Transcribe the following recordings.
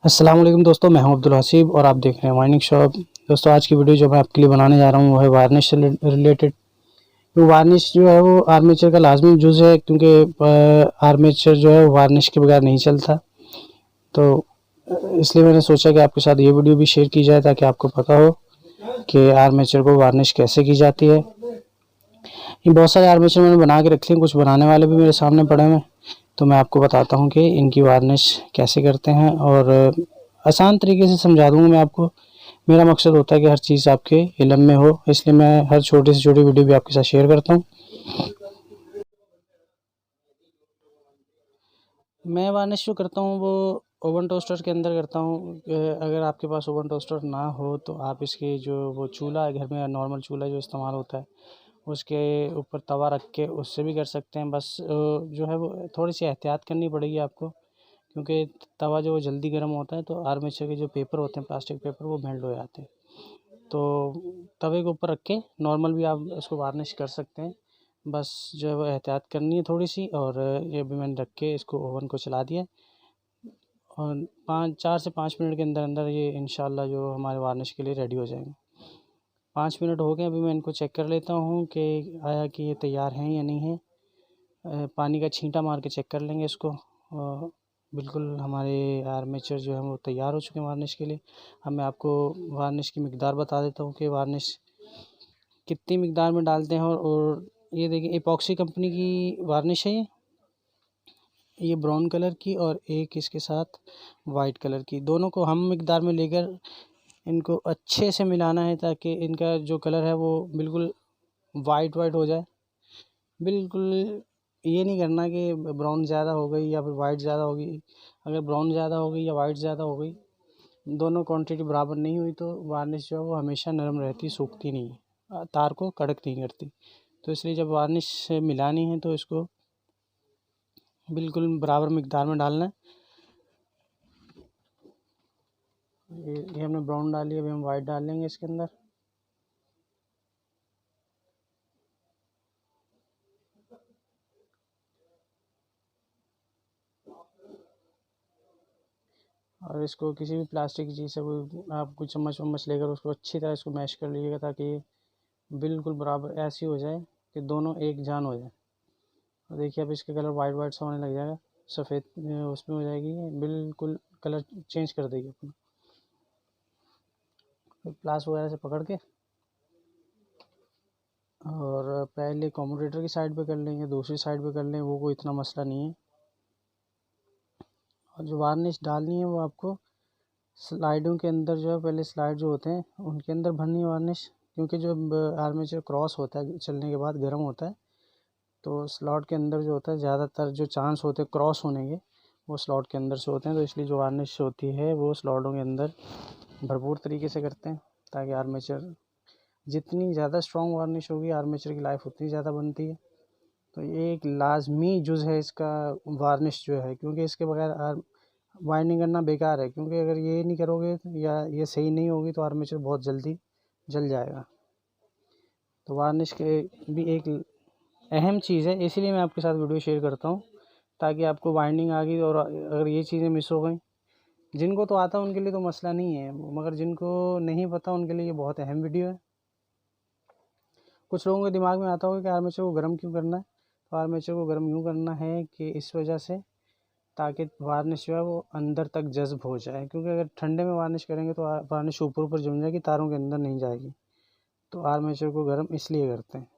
अस्सलाम वालेकुम दोस्तों, मैं हूं अब्दुल हसीब और आप देख रहे हैं वाइनिंग शॉप। दोस्तों, आज की वीडियो जो मैं आपके लिए बनाने जा रहा हूं वो है वार्निश से रिलेटेड। तो वार्निश जो है वो आर्मेचर का लाजमी जुज़ है, क्योंकि आर्मेचर जो है वो वार्निश के बगैर नहीं चलता। तो इसलिए मैंने सोचा कि आपके साथ ये वीडियो भी शेयर की जाए ताकि आपको पता हो कि आर्मेचर को वार्निश कैसे की जाती है। ये बहुत सारे आर्मेचर मैंने बना के रखे हैं, कुछ बनाने वाले भी मेरे सामने पड़े हुए हैं। तो मैं आपको बताता हूँ कि इनकी वार्निश कैसे करते हैं और आसान तरीके से समझा दूँगा मैं आपको। मेरा मकसद होता है कि हर चीज़ आपके इल्म में हो, इसलिए मैं हर छोटी से छोटी वीडियो भी आपके साथ शेयर करता हूँ। मैं वार्निश जो करता हूँ वो ओवन टोस्टर के अंदर करता हूँ। अगर आपके पास ओवन टोस्टर ना हो तो आप इसके जो वो चूल्हा है घर में, नॉर्मल चूल्हा जो इस्तेमाल होता है, उसके ऊपर तवा रख के उससे भी कर सकते हैं। बस जो है वो थोड़ी सी एहतियात करनी पड़ेगी आपको, क्योंकि तवा जो जल्दी गर्म होता है तो आर्मेचर के जो पेपर होते हैं, प्लास्टिक पेपर, वो मेल्ट हो जाते हैं। तो तवे के ऊपर रख के नॉर्मल भी आप उसको वार्निश कर सकते हैं। बस जो है वो एहतियात करनी है थोड़ी सी। और ये भी मैंने रख के इसको ओवन को चला दिया और 4 से 5 मिनट के अंदर अंदर ये इंशाल्लाह जो हमारे वार्निश के लिए रेडी हो जाएंगे। 5 मिनट हो गए, अभी मैं इनको चेक कर लेता हूँ कि आया कि ये तैयार हैं या नहीं है। पानी का छींटा मार के चेक कर लेंगे इसको। बिल्कुल हमारे आर्मेचर जो है वो तैयार हो चुके हैं वार्निश के लिए। अब मैं आपको वार्निश की मिकदार बता देता हूँ कि वार्निश कितनी मिकदार में डालते हैं। और ये देखिए, एपॉक्सी कंपनी की वार्निश है ये ब्राउन कलर की, और एक इसके साथ वाइट कलर की। दोनों को हम मिकदार में लेकर इनको अच्छे से मिलाना है ताकि इनका जो कलर है वो बिल्कुल वाइट वाइट हो जाए। बिल्कुल ये नहीं करना कि ब्राउन ज़्यादा हो गई या फिर वाइट ज़्यादा हो गई। अगर ब्राउन ज़्यादा हो गई या वाइट ज़्यादा हो गई, दोनों क्वांटिटी बराबर नहीं हुई, तो वार्निश जो है वो हमेशा नरम रहती, सूखती नहीं, तार को कड़क नहीं करती। तो इसलिए जब वार्निश मिलानी है तो इसको बिल्कुल बराबर मिकदार में डालना है। ये हमने ब्राउन डाली, अभी हम वाइट डाल लेंगे इसके अंदर। और इसको किसी भी प्लास्टिक की चीज़ से कोई आप कोई चम्मच वम्मच लेकर उसको अच्छी तरह इसको मैश कर लीजिएगा, ताकि ये बिल्कुल बराबर ऐसी हो जाए कि दोनों एक जान हो जाए। और देखिए अब इसका कलर वाइट वाइट सा होने लग जाएगा, सफ़ेद उसमें हो जाएगी, बिल्कुल कलर चेंज कर देगी अपना। प्लास वगैरह से पकड़ के और पहले कॉम्यूटेटर की साइड पे कर लें या दूसरी साइड पे कर लें, वो कोई इतना मसला नहीं है। और जो वार्निश डालनी है वो आपको स्लाइडों के अंदर जो है, पहले स्लाइड जो होते हैं उनके अंदर भरनी है वार्निश, क्योंकि जब आर्मेचर क्रॉस होता है चलने के बाद गर्म होता है, तो स्लॉट के अंदर जो होता है ज़्यादातर जो चांस होते हैं क्रॉस होने के, वो स्लॉट के अंदर से होते हैं। तो इसलिए जो वार्निश होती है वो स्लॉटों के अंदर भरपूर तरीके से करते हैं, ताकि आर्मेचर जितनी ज़्यादा स्ट्रॉन्ग वार्निश होगी आर्मेचर की लाइफ उतनी ज़्यादा बनती है। तो ये एक लाजमी जुज़ है इसका, वार्निश जो है, क्योंकि इसके बगैर वाइंडिंग करना बेकार है। क्योंकि अगर ये नहीं करोगे या ये सही नहीं होगी तो आर्मेचर बहुत जल्दी जल जाएगा। तो वार्निश के भी एक अहम चीज़ है, इसीलिए मैं आपके साथ वीडियो शेयर करता हूँ, ताकि आपको वाइंडिंग आ गई और अगर ये चीज़ें मिस हो गई, जिनको तो आता है उनके लिए तो मसला नहीं है, मगर जिनको नहीं पता उनके लिए ये बहुत अहम वीडियो है। कुछ लोगों के दिमाग में आता होगा कि आर्मेचर को गर्म क्यों करना है। तो आर्मेचर को गर्म यूँ करना है कि इस वजह से, ताकि वार्निश जो है वो अंदर तक जज़्ब हो जाए। क्योंकि अगर ठंडे में वार्निश करेंगे तो वार्निश ऊपर ऊपर जम जाएगी, तारों के अंदर नहीं जाएगी। तो आर्मेचर को गर्म इसलिए करते हैं,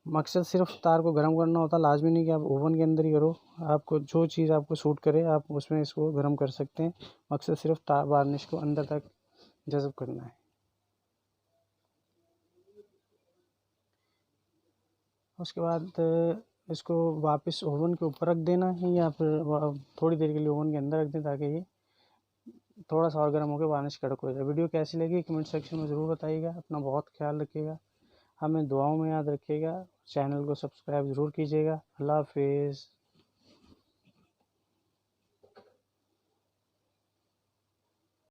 मकसद सिर्फ तार को गर्म करना होता, लाजमी नहीं कि आप ओवन के अंदर ही करो। आपको जो चीज़ आपको सूट करे आप उसमें इसको गर्म कर सकते हैं। मकसद सिर्फ तार वार्निश को अंदर तक जज़्ब करना है। उसके बाद इसको वापस ओवन के ऊपर रख देना है, या फिर थोड़ी देर के लिए ओवन के अंदर रख दें, ताकि ये थोड़ा सा और गर्म होकर वार्निश कड़क हो जाए। वीडियो कैसी लगी कमेंट सेक्शन में ज़रूर बताइएगा। अपना बहुत ख्याल रखिएगा, हमें दुआओं में याद रखिएगा। चैनल को सब्सक्राइब ज़रूर कीजिएगा। अल्लाह हाफिज़।